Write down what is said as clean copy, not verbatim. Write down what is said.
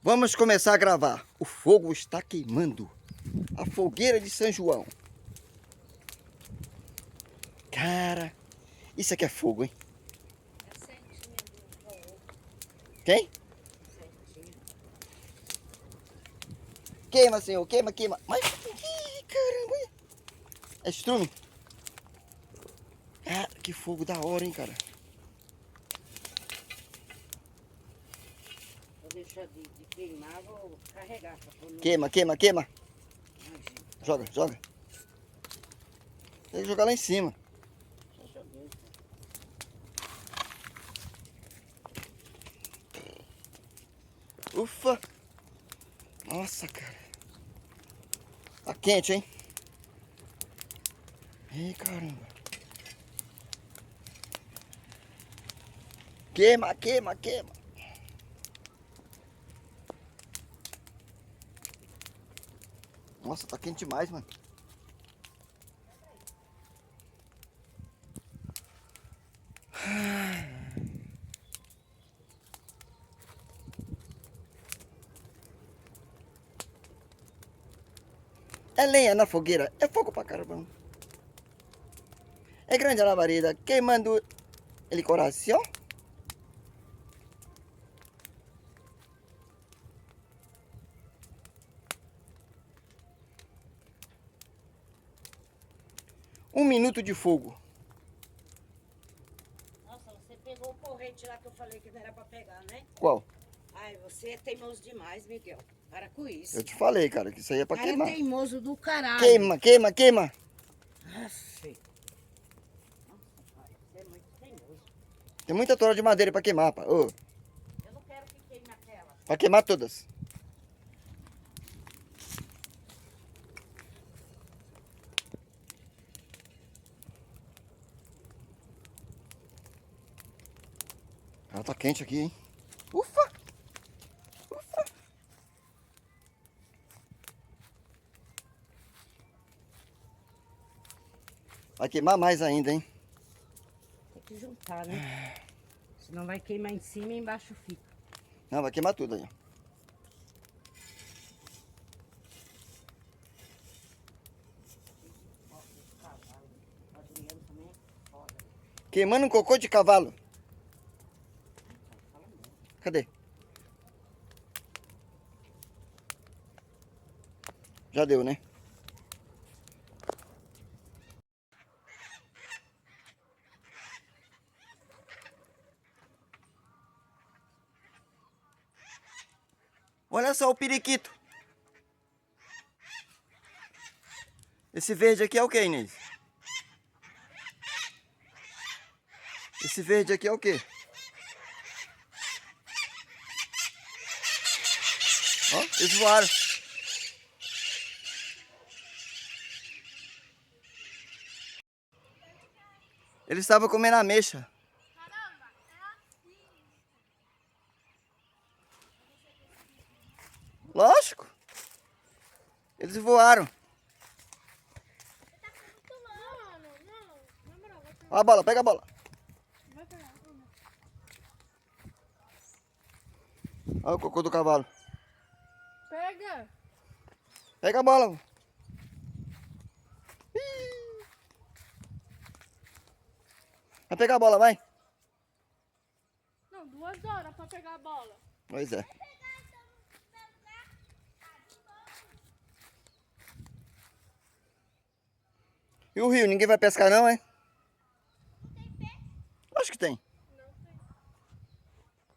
Vamos começar a gravar. O fogo está queimando. A fogueira de São João. Cara, isso aqui é fogo, hein? Quem? Queima, senhor. Queima, queima. Mas, ih, caramba. É estrume. Cara, que fogo da hora, hein, cara. Vou deixar de queimar, vou carregar. Queima, queima, queima. Joga, joga. Tem que jogar lá em cima. Ufa. Nossa, cara. Tá quente, hein? Ih, caramba. Queima, queima, queima. Nossa, tá quente demais, mano. É lenha na fogueira, é fogo pra caramba. É grande a labareda, queimando ele coração. Um minuto de fogo. Nossa, você pegou o porrete lá que eu falei que não era pra pegar, né? Qual? Ai, você é teimoso demais, Miguel. Para com isso. Eu te falei, cara, que isso aí é pra Cara, queimar. é teimoso do caralho. Queima, queima, queima. Nossa, pai, você é muito teimoso. Tem muita tora de madeira pra queimar, pá. Ô, Eu não quero que queime aquela. pra queimar todas. Ela tá quente aqui, hein? Ufa! Ufa! Vai queimar mais ainda, hein? Tem que juntar, né? Senão vai queimar em cima e embaixo fica. Não, vai queimar tudo aí, ó. Adriano também é foda. Queimando um cocô de cavalo. Cadê? Já deu, né? Olha só o periquito. Esse verde aqui é o que, Inês? Esse verde aqui é o quê? Ó, eles voaram. Eles estavam comendo ameixa. Lógico. Eles voaram. Ó a bola, pega a bola. Olha o cocô do cavalo. Pega! Pega a bola. Vai pegar a bola, vai. Não, 2 horas pra pegar a bola. Pois é. E o rio? Ninguém vai pescar não, é? Acho que tem.